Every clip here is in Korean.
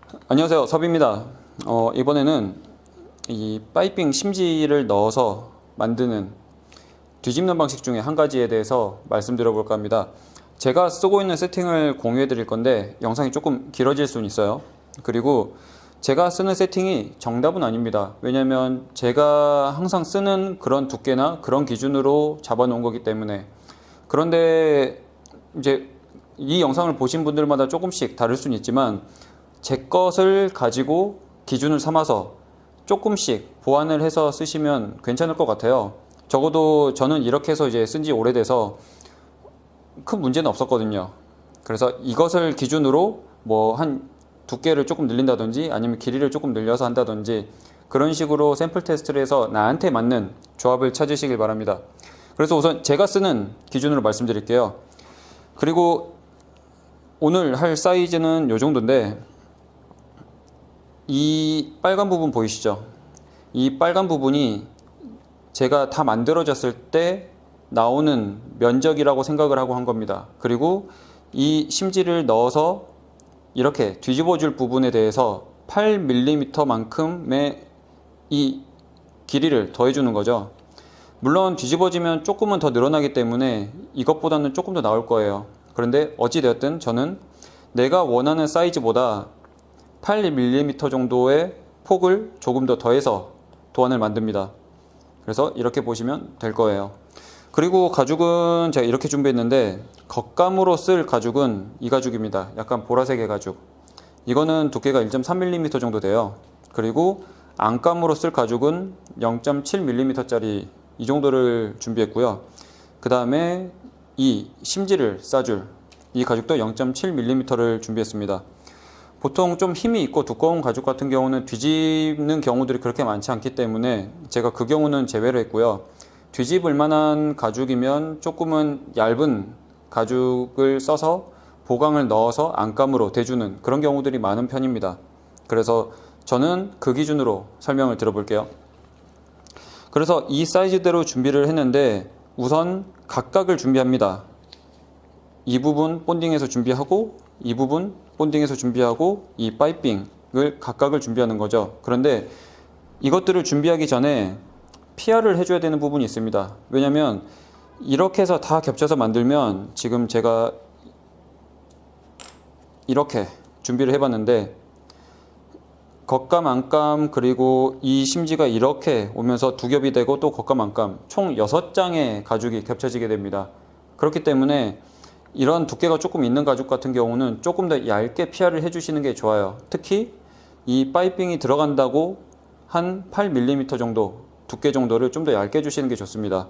안녕하세요, 섭입니다. 이번에는 이 파이핑 심지를 넣어서 만드는 뒤집는 방식 중에 한 가지에 대해서 말씀드려 볼까 합니다. 제가 쓰고 있는 세팅을 공유해 드릴 건데 영상이 조금 길어질 수는 있어요. 그리고 제가 쓰는 세팅이 정답은 아닙니다. 왜냐면 제가 항상 쓰는 그런 두께나 그런 기준으로 잡아 놓은 거기 때문에. 그런데 이제 이 영상을 보신 분들마다 조금씩 다를 수는 있지만 제 것을 가지고 기준을 삼아서 조금씩 보완을 해서 쓰시면 괜찮을 것 같아요. 적어도 저는 이렇게 해서 이제 쓴 지 오래돼서 큰 문제는 없었거든요. 그래서 이것을 기준으로 뭐 한 두께를 조금 늘린다든지 아니면 길이를 조금 늘려서 한다든지 그런 식으로 샘플 테스트를 해서 나한테 맞는 조합을 찾으시길 바랍니다. 그래서 우선 제가 쓰는 기준으로 말씀드릴게요. 그리고 오늘 할 사이즈는 이 정도인데, 이 빨간 부분 보이시죠? 이 빨간 부분이 제가 다 만들어졌을 때 나오는 면적이라고 생각을 하고 한 겁니다. 그리고 이 심지를 넣어서 이렇게 뒤집어 줄 부분에 대해서 8mm 만큼의 이 길이를 더해 주는 거죠. 물론 뒤집어지면 조금은 더 늘어나기 때문에 이것보다는 조금 더 나올 거예요. 그런데 어찌되었든 저는 내가 원하는 사이즈보다 8mm 정도의 폭을 조금 더 더해서 도안을 만듭니다. 그래서 이렇게 보시면 될 거예요. 그리고 가죽은 제가 이렇게 준비했는데, 겉감으로 쓸 가죽은 이 가죽입니다. 약간 보라색의 가죽. 이거는 두께가 1.3mm 정도 돼요. 그리고 안감으로 쓸 가죽은 0.7mm 짜리 이 정도를 준비했고요. 그 다음에 이 심지를 싸줄 이 가죽도 0.7mm를 준비했습니다. 보통 좀 힘이 있고 두꺼운 가죽 같은 경우는 뒤집는 경우들이 그렇게 많지 않기 때문에 제가 그 경우는 제외를 했고요. 뒤집을 만한 가죽이면 조금은 얇은 가죽을 써서 보강을 넣어서 안감으로 대주는 그런 경우들이 많은 편입니다. 그래서 저는 그 기준으로 설명을 들어볼게요. 그래서 이 사이즈대로 준비를 했는데 우선 각각을 준비합니다. 이 부분 본딩해서 준비하고 이 부분 본딩해서 준비하고 이 파이핑을 각각을 준비하는 거죠. 그런데 이것들을 준비하기 전에 PR을 해줘야 되는 부분이 있습니다. 왜냐면 이렇게 해서 다 겹쳐서 만들면, 지금 제가 이렇게 준비를 해봤는데 겉감 안감 그리고 이 심지가 이렇게 오면서 두 겹이 되고 또 겉감 안감 총 6장의 가죽이 겹쳐지게 됩니다. 그렇기 때문에 이런 두께가 조금 있는 가죽 같은 경우는 조금 더 얇게 PR을 해주시는 게 좋아요. 특히 이 파이핑이 들어간다고 한 8mm 정도 두께 정도를 좀 더 얇게 해주시는 게 좋습니다.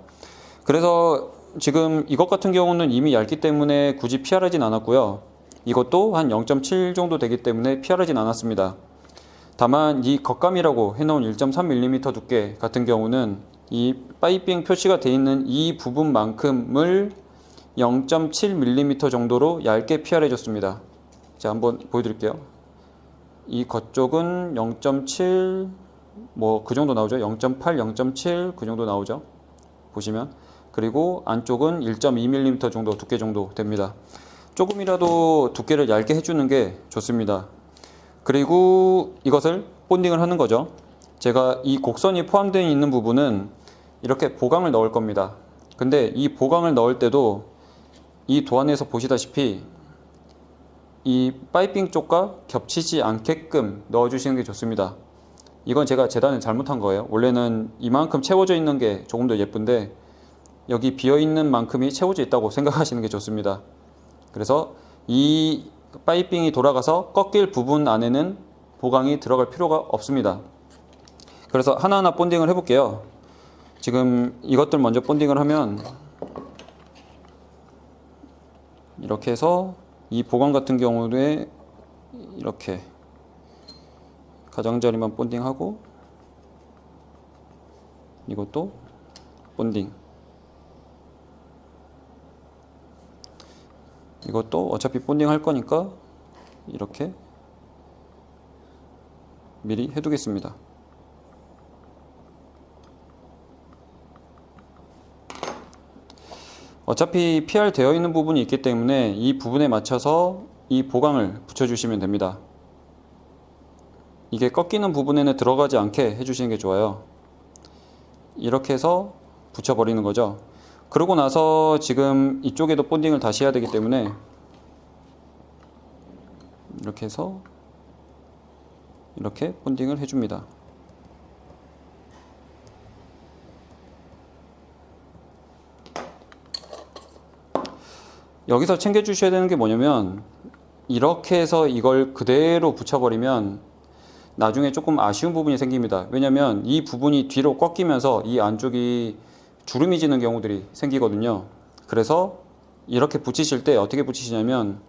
그래서 지금 이것 같은 경우는 이미 얇기 때문에 굳이 PR하진 않았고요. 이것도 한 0.7 정도 되기 때문에 PR하진 않았습니다. 다만 이 겉감이라고 해놓은 1.3mm 두께 같은 경우는 이 파이핑 표시가 되어 있는 이 부분만큼을 0.7mm 정도로 얇게 PR해 줬습니다. 자, 한번 보여드릴게요. 이 겉쪽은 0.7 뭐 그 정도 나오죠. 0.8, 0.7 그 정도 나오죠. 보시면. 그리고 안쪽은 1.2mm 정도 두께 정도 됩니다. 조금이라도 두께를 얇게 해주는 게 좋습니다. 그리고 이것을 본딩을 하는 거죠. 제가 이 곡선이 포함되어 있는 부분은 이렇게 보강을 넣을 겁니다. 근데 이 보강을 넣을 때도 이 도안에서 보시다시피 이 파이핑 쪽과 겹치지 않게끔 넣어주시는 게 좋습니다. 이건 제가 재단을 잘못한 거예요. 원래는 이만큼 채워져 있는 게 조금 더 예쁜데 여기 비어있는 만큼이 채워져 있다고 생각하시는 게 좋습니다. 그래서 이 파이핑이 돌아가서 꺾일 부분 안에는 보강이 들어갈 필요가 없습니다. 그래서 하나하나 본딩을 해볼게요. 지금 이것들 먼저 본딩을 하면 이렇게 해서 이 보강 같은 경우에 이렇게 가장자리만 본딩하고 이것도 본딩, 이것도 어차피 본딩 할 거니까 이렇게 미리 해두겠습니다. 어차피 PR 되어 있는 부분이 있기 때문에 이 부분에 맞춰서 이 보강을 붙여주시면 됩니다. 이게 꺾이는 부분에는 들어가지 않게 해주시는 게 좋아요. 이렇게 해서 붙여버리는 거죠. 그러고 나서 지금 이쪽에도 본딩을 다시 해야 되기 때문에 이렇게 해서 이렇게 본딩을 해줍니다. 여기서 챙겨주셔야 되는 게 뭐냐면, 이렇게 해서 이걸 그대로 붙여버리면 나중에 조금 아쉬운 부분이 생깁니다. 왜냐면 이 부분이 뒤로 꺾이면서 이 안쪽이 주름이 지는 경우들이 생기거든요. 그래서 이렇게 붙이실 때 어떻게 붙이시냐면,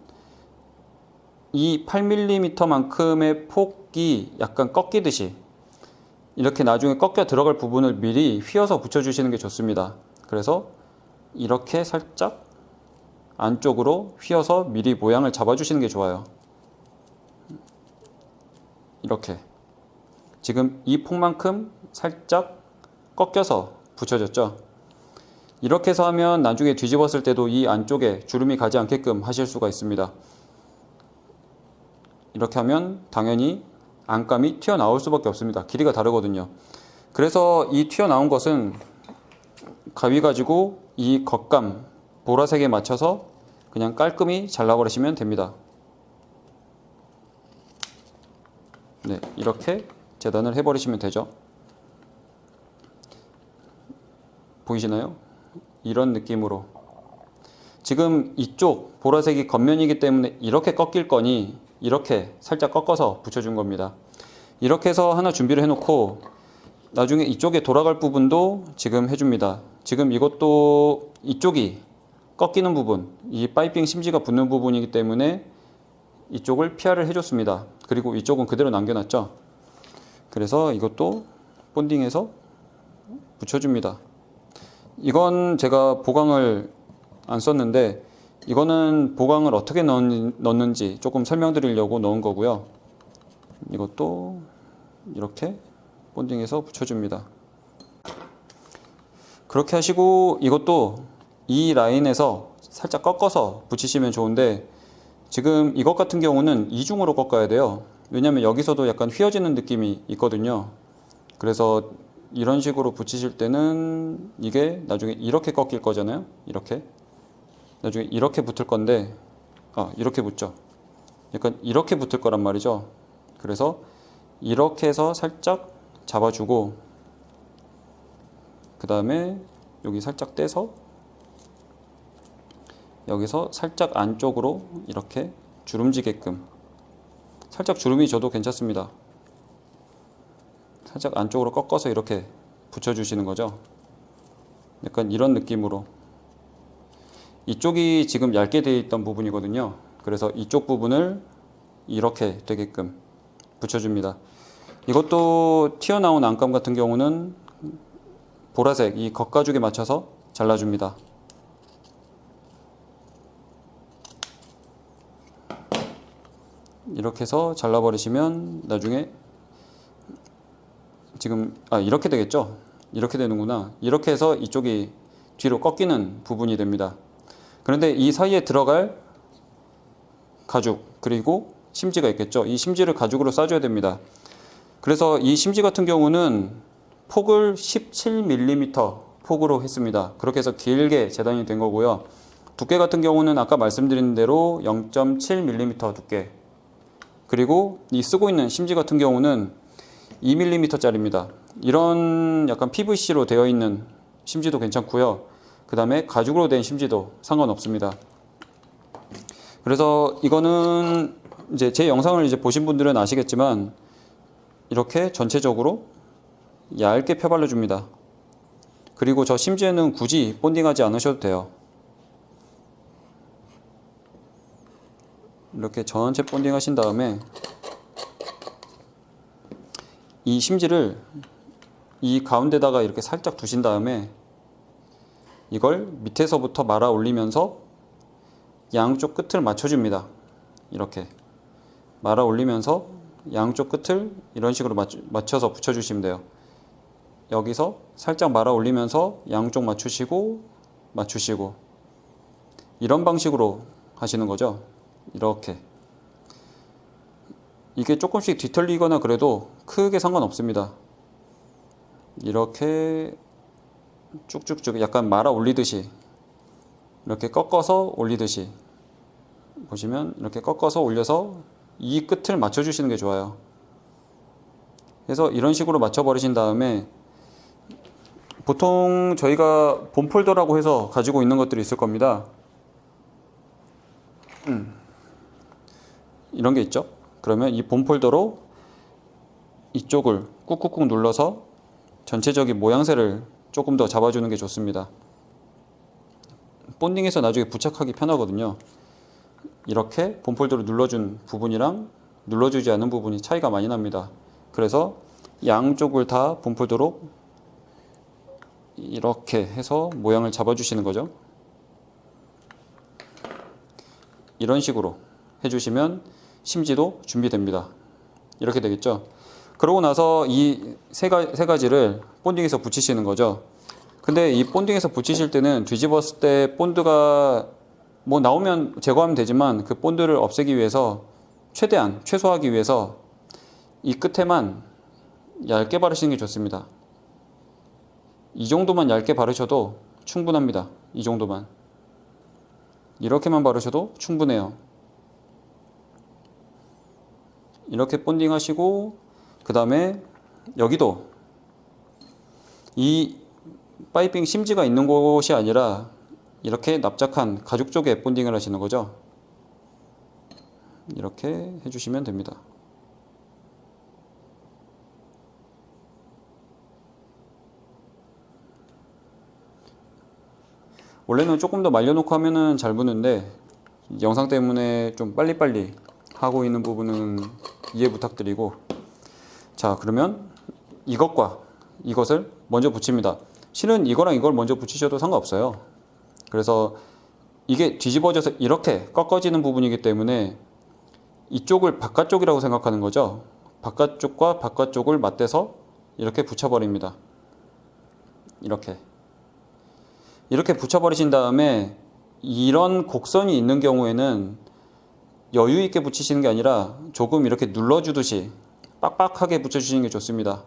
이 8mm 만큼의 폭이 약간 꺾이듯이 이렇게 나중에 꺾여 들어갈 부분을 미리 휘어서 붙여주시는 게 좋습니다. 그래서 이렇게 살짝 안쪽으로 휘어서 미리 모양을 잡아주시는 게 좋아요. 이렇게 지금 이 폭만큼 살짝 꺾여서 붙여졌죠. 이렇게 해서 하면 나중에 뒤집었을 때도 이 안쪽에 주름이 가지 않게끔 하실 수가 있습니다. 이렇게 하면 당연히 안감이 튀어나올 수밖에 없습니다. 길이가 다르거든요. 그래서 이 튀어나온 것은 가위 가지고 이 겉감 보라색에 맞춰서 그냥 깔끔히 잘라버리시면 됩니다. 네, 이렇게 재단을 해버리시면 되죠. 보이시나요? 이런 느낌으로. 지금 이쪽 보라색이 겉면이기 때문에 이렇게 꺾일 거니 이렇게 살짝 꺾어서 붙여준 겁니다. 이렇게 해서 하나 준비를 해놓고 나중에 이쪽에 돌아갈 부분도 지금 해줍니다. 지금 이것도 이쪽이 꺾이는 부분, 이 파이핑 심지가 붙는 부분이기 때문에 이쪽을 피하를 해줬습니다. 그리고 이쪽은 그대로 남겨놨죠. 그래서 이것도 본딩해서 붙여줍니다. 이건 제가 보강을 안 썼는데, 이거는 보강을 어떻게 넣는지 조금 설명드리려고 넣은 거고요. 이것도 이렇게 본딩해서 붙여줍니다. 그렇게 하시고 이것도 이 라인에서 살짝 꺾어서 붙이시면 좋은데, 지금 이것 같은 경우는 이중으로 꺾어야 돼요. 왜냐면 여기서도 약간 휘어지는 느낌이 있거든요. 그래서 이런 식으로 붙이실 때는 이게 나중에 이렇게 꺾일 거잖아요. 이렇게 나중에 이렇게 붙을 건데, 이렇게 붙죠. 약간 이렇게 붙을 거란 말이죠. 그래서 이렇게 해서 살짝 잡아주고, 그 다음에 여기 살짝 떼서 여기서 살짝 안쪽으로 이렇게 주름지게끔, 살짝 주름이 져도 괜찮습니다. 살짝 안쪽으로 꺾어서 이렇게 붙여주시는 거죠. 약간 이런 느낌으로. 이쪽이 지금 얇게 되어 있던 부분이거든요. 그래서 이쪽 부분을 이렇게 되게끔 붙여줍니다. 이것도 튀어나온 안감 같은 경우는 보라색 이 겉가죽에 맞춰서 잘라줍니다. 이렇게 해서 잘라버리시면 나중에 지금 이렇게 되겠죠. 이렇게 되는구나. 이렇게 해서 이쪽이 뒤로 꺾이는 부분이 됩니다. 그런데 이 사이에 들어갈 가죽 그리고 심지가 있겠죠. 이 심지를 가죽으로 싸줘야 됩니다. 그래서 이 심지 같은 경우는 폭을 17mm 폭으로 했습니다. 그렇게 해서 길게 재단이 된 거고요. 두께 같은 경우는 아까 말씀드린 대로 0.7mm 두께, 그리고 이 쓰고 있는 심지 같은 경우는 2mm 짜리입니다. 이런 약간 PVC로 되어 있는 심지도 괜찮고요. 그 다음에 가죽으로 된 심지도 상관없습니다. 그래서 이거는 이제 제 영상을 이제 보신 분들은 아시겠지만 이렇게 전체적으로 얇게 펴발려 줍니다. 그리고 저 심지에는 굳이 본딩하지 않으셔도 돼요. 이렇게 전체 본딩 하신 다음에 이 심지를 이 가운데다가 이렇게 살짝 두신 다음에 이걸 밑에서부터 말아 올리면서 양쪽 끝을 맞춰줍니다. 이렇게 말아 올리면서 양쪽 끝을 이런 식으로 맞춰서 붙여주시면 돼요. 여기서 살짝 말아 올리면서 양쪽 맞추시고 이런 방식으로 하시는 거죠. 이게 조금씩 뒤틀리거나 그래도 크게 상관없습니다. 이렇게 쭉쭉쭉 약간 말아 올리듯이 이렇게 꺾어서 올리듯이 보시면 이렇게 꺾어서 올려서 이 끝을 맞춰 주시는 게 좋아요. 그래서 이런 식으로 맞춰 버리신 다음에 보통 저희가 본 폴더라고 해서 가지고 있는 것들이 있을 겁니다. 이런 게 있죠. 그러면 이 본 폴더로 이쪽을 꾹꾹꾹 눌러서 전체적인 모양새를 조금 더 잡아주는 게 좋습니다. 본딩해서 나중에 부착하기 편하거든요. 이렇게 본 폴더로 눌러준 부분이랑 눌러주지 않은 부분이 차이가 많이 납니다. 그래서 양쪽을 다 본 폴더로 이렇게 해서 모양을 잡아주시는 거죠. 이런 식으로 해주시면 심지도 준비됩니다. 이렇게 되겠죠. 그러고 나서 이 세 가지를 본딩에서 붙이시는 거죠. 근데 이 본딩에서 붙이실 때는 뒤집었을 때 본드가 뭐 나오면 제거하면 되지만 그 본드를 없애기 위해서 최대한 최소화하기 위해서 이 끝에만 얇게 바르시는 게 좋습니다. 이 정도만 얇게 바르셔도 충분합니다. 이 정도만. 이렇게만 바르셔도 충분해요. 이렇게 본딩 하시고 그 다음에 여기도 이 파이핑 심지가 있는 곳이 아니라 이렇게 납작한 가죽 쪽에 본딩을 하시는 거죠. 이렇게 해주시면 됩니다. 원래는 조금 더 말려놓고 하면은 잘 붙는데 영상 때문에 좀 빨리빨리 하고 있는 부분은 이해 부탁드리고, 자 그러면 이것과 이것을 먼저 붙입니다. 실은 이거랑 이걸 먼저 붙이셔도 상관없어요. 그래서 이게 뒤집어져서 이렇게 꺾어지는 부분이기 때문에 이쪽을 바깥쪽이라고 생각하는 거죠. 바깥쪽과 바깥쪽을 맞대서 이렇게 붙여버립니다. 이렇게 붙여버리신 다음에 이런 곡선이 있는 경우에는 여유 있게 붙이시는 게 아니라 조금 이렇게 눌러주듯이 빡빡하게 붙여주시는 게 좋습니다.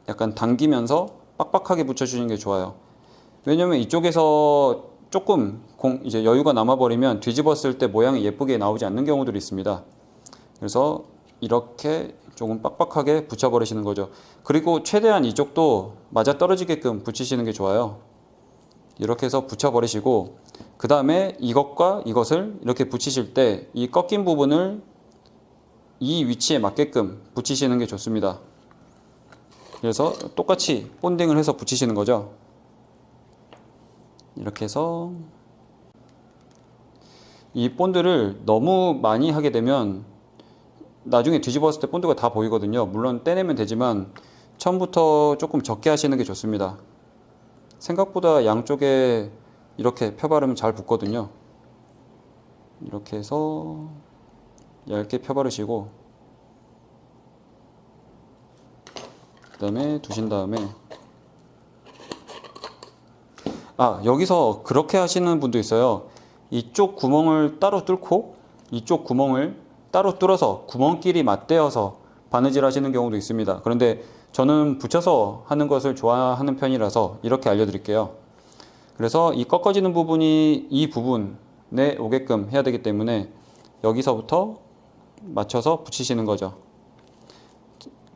약간 당기면서 빡빡하게 붙여주시는 게 좋아요. 왜냐면 이쪽에서 조금 이제 여유가 남아버리면 뒤집었을 때 모양이 예쁘게 나오지 않는 경우들이 있습니다. 그래서 이렇게 조금 빡빡하게 붙여버리시는 거죠. 그리고 최대한 이쪽도 맞아 떨어지게끔 붙이시는 게 좋아요. 이렇게 해서 붙여버리시고 그 다음에 이것과 이것을 이렇게 붙이실 때 이 꺾인 부분을 이 위치에 맞게끔 붙이시는 게 좋습니다. 그래서 똑같이 본딩을 해서 붙이시는 거죠. 이렇게 해서 이 본드를 너무 많이 하게 되면 나중에 뒤집었을 때 본드가 다 보이거든요. 물론 떼내면 되지만 처음부터 조금 적게 하시는 게 좋습니다. 생각보다 양쪽에 이렇게 펴바르면 잘 붙거든요. 이렇게 해서 얇게 펴바르시고 그 다음에 두신 다음에 여기서 그렇게 하시는 분도 있어요. 이쪽 구멍을 따로 뚫고 이쪽 구멍을 따로 뚫어서 구멍끼리 맞대어서 바느질 하시는 경우도 있습니다. 그런데 저는 붙여서 하는 것을 좋아하는 편이라서 이렇게 알려드릴게요. 그래서 이 꺾어지는 부분이 이 부분에 오게끔 해야 되기 때문에 여기서부터 맞춰서 붙이시는 거죠.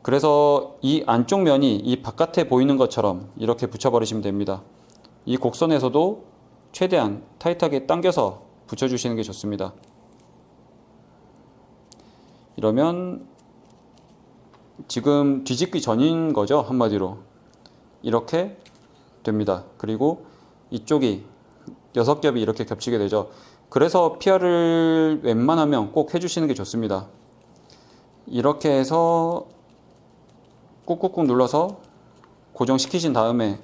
그래서 이 안쪽 면이 이 바깥에 보이는 것처럼 이렇게 붙여버리시면 됩니다. 이 곡선에서도 최대한 타이트하게 당겨서 붙여주시는 게 좋습니다. 이러면 지금 뒤집기 전인 거죠, 한마디로. 이렇게 됩니다. 그리고 이쪽이 6겹이 이렇게 겹치게 되죠. 그래서 PR을 웬만하면 꼭 해주시는 게 좋습니다. 이렇게 해서 꾹꾹꾹 눌러서 고정시키신 다음에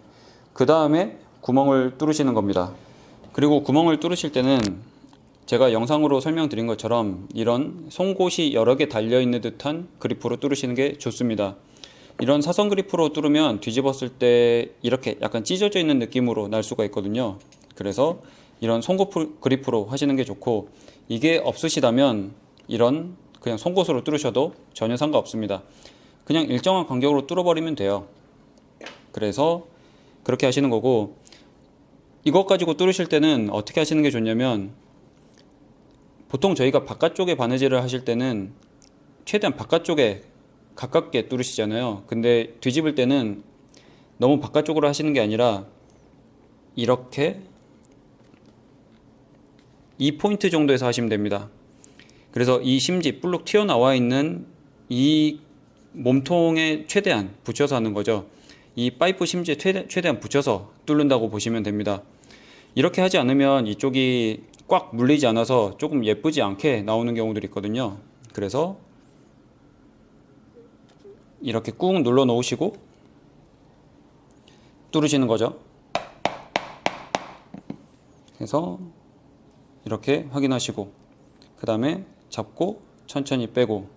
그 다음에 구멍을 뚫으시는 겁니다. 그리고 구멍을 뚫으실 때는 제가 영상으로 설명드린 것처럼 이런 송곳이 여러 개 달려있는 듯한 그리프로 뚫으시는 게 좋습니다. 이런 사선 그리프로 뚫으면 뒤집었을 때 이렇게 약간 찢어져 있는 느낌으로 날 수가 있거든요. 그래서 이런 송곳 그리프로 하시는 게 좋고, 이게 없으시다면 이런 그냥 송곳으로 뚫으셔도 전혀 상관없습니다. 그냥 일정한 간격으로 뚫어버리면 돼요. 그래서 그렇게 하시는 거고, 이것 가지고 뚫으실 때는 어떻게 하시는 게 좋냐면, 보통 저희가 바깥쪽에 바느질을 하실 때는 최대한 바깥쪽에 가깝게 뚫으시잖아요. 근데 뒤집을 때는 너무 바깥쪽으로 하시는 게 아니라 이렇게 2포인트 정도에서 하시면 됩니다. 그래서 이 심지 볼록 튀어나와 있는 이 몸통에 최대한 붙여서 하는 거죠. 이 파이프 심지에 최대한 붙여서 뚫는다고 보시면 됩니다. 이렇게 하지 않으면 이쪽이 꽉 물리지 않아서 조금 예쁘지 않게 나오는 경우들이 있거든요. 그래서 이렇게 꾹 눌러 놓으시고 뚫으시는 거죠. 그래서 이렇게 확인하시고, 그 다음에 잡고 천천히 빼고,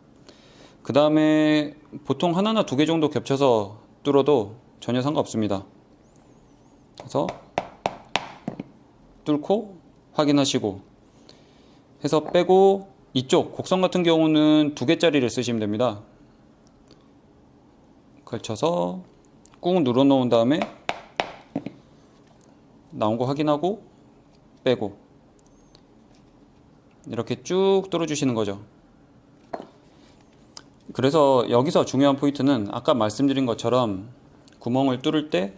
그 다음에 보통 하나나 두 개 정도 겹쳐서 뚫어도 전혀 상관없습니다. 그래서 뚫고 확인하시고 해서 빼고, 이쪽 곡선 같은 경우는 2개짜리를 쓰시면 됩니다. 걸쳐서 꾹 눌러 놓은 다음에 나온 거 확인하고 빼고, 이렇게 쭉 뚫어 주시는 거죠. 그래서 여기서 중요한 포인트는 아까 말씀드린 것처럼 구멍을 뚫을 때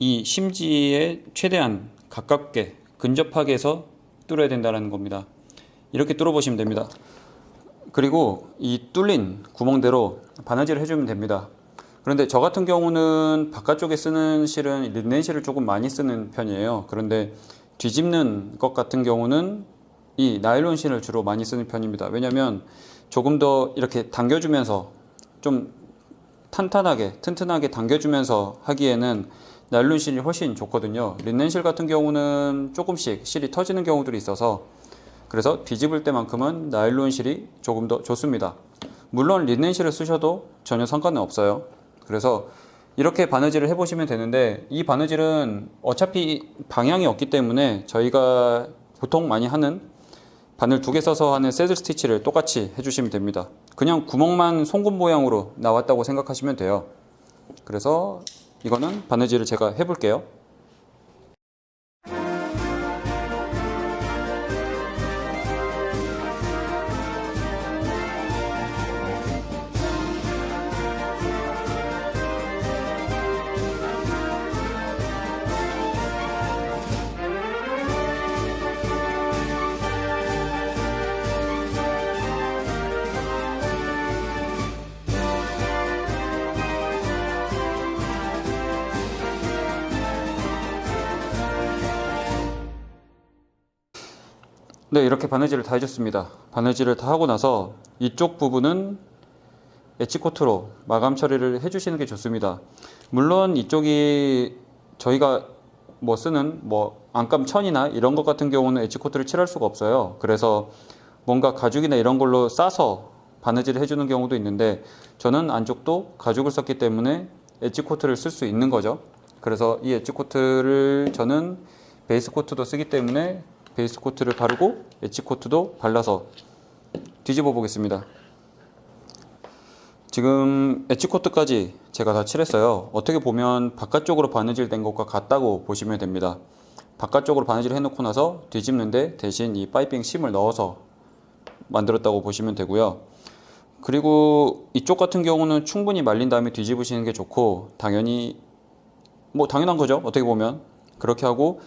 이 심지에 최대한 가깝게 근접하게 해서 뚫어야 된다는 겁니다. 이렇게 뚫어 보시면 됩니다. 그리고 이 뚫린 구멍대로 바느질을 해주면 됩니다. 그런데 저 같은 경우는 바깥쪽에 쓰는 실은 린넨 실을 조금 많이 쓰는 편이에요. 그런데 뒤집는 것 같은 경우는 이 나일론 실을 주로 많이 쓰는 편입니다. 왜냐면 조금 더 이렇게 당겨주면서 좀 튼튼하게 당겨주면서 하기에는 나일론 실이 훨씬 좋거든요. 린넨 실 같은 경우는 조금씩 실이 터지는 경우들이 있어서, 그래서 뒤집을 때만큼은 나일론 실이 조금 더 좋습니다. 물론 린넨 실을 쓰셔도 전혀 상관은 없어요. 그래서 이렇게 바느질을 해보시면 되는데, 이 바느질은 어차피 방향이 없기 때문에 저희가 보통 많이 하는 바늘 2개 써서 하는 새들 스티치를 똑같이 해주시면 됩니다. 그냥 구멍만 송곳 모양으로 나왔다고 생각하시면 돼요. 그래서 이거는 바느질을 제가 해볼게요. 네, 이렇게 바느질을 다 해줬습니다. 바느질을 다 하고 나서 이쪽 부분은 엣지코트로 마감 처리를 해주시는 게 좋습니다. 물론 이쪽이 저희가 쓰는 안감 천이나 이런 것 같은 경우는 엣지코트를 칠할 수가 없어요. 그래서 뭔가 가죽이나 이런 걸로 싸서 바느질을 해주는 경우도 있는데, 저는 안쪽도 가죽을 썼기 때문에 엣지코트를 쓸 수 있는 거죠. 그래서 이 엣지코트를 저는 베이스 코트도 쓰기 때문에 베이스 코트를 바르고 엣지 코트도 발라서 뒤집어 보겠습니다. 지금 엣지 코트까지 제가 다 칠했어요. 어떻게 보면 바깥쪽으로 바느질 된 것과 같다고 보시면 됩니다. 바깥쪽으로 바느질 해놓고 나서 뒤집는데 대신 이 파이핑 심을 넣어서 만들었다고 보시면 되고요. 그리고 이쪽 같은 경우는 충분히 말린 다음에 뒤집으시는 게 좋고, 당연히 당연한 거죠. 어떻게 보면 그렇게 하고,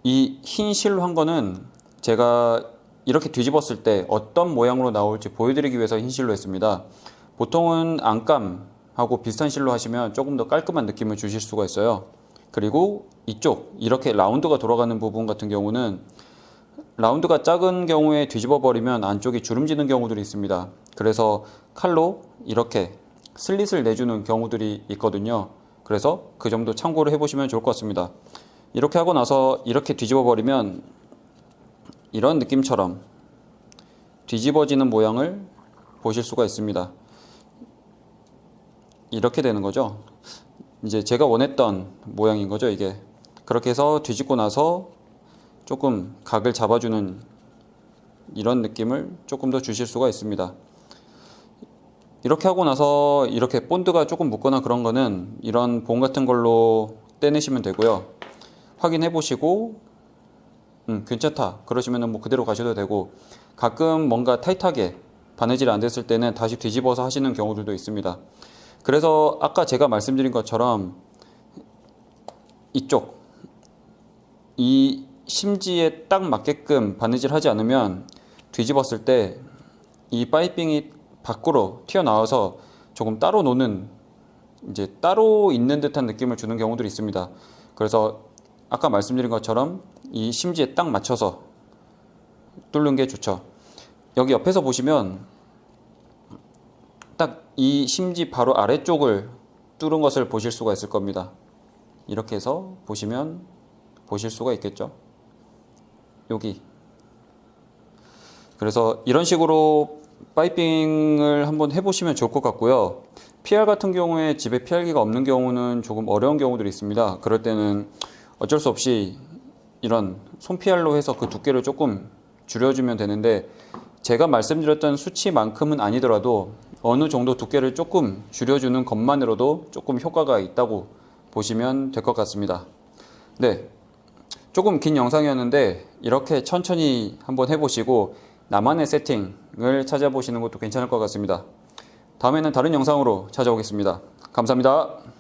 이 흰 실로 한 거는 제가 이렇게 뒤집었을 때 어떤 모양으로 나올지 보여드리기 위해서 흰 실로 했습니다. 보통은 안감하고 비슷한 실로 하시면 조금 더 깔끔한 느낌을 주실 수가 있어요. 그리고 이쪽 이렇게 라운드가 돌아가는 부분 같은 경우는 라운드가 작은 경우에 뒤집어 버리면 안쪽이 주름지는 경우들이 있습니다. 그래서 칼로 이렇게 슬릿을 내주는 경우들이 있거든요. 그래서 그 점도 참고를 해보시면 좋을 것 같습니다. 이렇게 하고 나서 이렇게 뒤집어 버리면 이런 느낌처럼 뒤집어지는 모양을 보실 수가 있습니다. 이렇게 되는 거죠. 이제 제가 원했던 모양인 거죠, 이게. 그렇게 해서 뒤집고 나서 조금 각을 잡아주는 이런 느낌을 조금 더 주실 수가 있습니다. 이렇게 하고 나서 이렇게 본드가 조금 묻거나 그런 거는 이런 봉 같은 걸로 떼내시면 되고요. 확인해 보시고 괜찮다 그러시면 뭐 그대로 가셔도 되고, 가끔 뭔가 타이트하게 바느질이 안 됐을 때는 다시 뒤집어서 하시는 경우들도 있습니다. 그래서 아까 제가 말씀드린 것처럼 이쪽 이 심지에 딱 맞게끔 바느질 하지 않으면 뒤집었을 때 이 파이핑이 밖으로 튀어나와서 조금 따로 노는, 이제 따로 있는 듯한 느낌을 주는 경우들이 있습니다. 그래서 아까 말씀드린 것처럼 이 심지에 딱 맞춰서 뚫는 게 좋죠. 여기 옆에서 보시면 딱 이 심지 바로 아래쪽을 뚫은 것을 보실 수가 있을 겁니다. 이렇게 해서 보시면 보실 수가 있겠죠. 여기. 그래서 이런 식으로 파이핑을 한번 해보시면 좋을 것 같고요. PR 같은 경우에 집에 PR기가 없는 경우는 조금 어려운 경우들이 있습니다. 그럴 때는 어쩔 수 없이 이런 손 PR로 해서 그 두께를 조금 줄여주면 되는데, 제가 말씀드렸던 수치만큼은 아니더라도 어느 정도 두께를 조금 줄여주는 것만으로도 조금 효과가 있다고 보시면 될 것 같습니다. 네, 조금 긴 영상이었는데 이렇게 천천히 한번 해보시고 나만의 세팅을 찾아보시는 것도 괜찮을 것 같습니다. 다음에는 다른 영상으로 찾아오겠습니다. 감사합니다.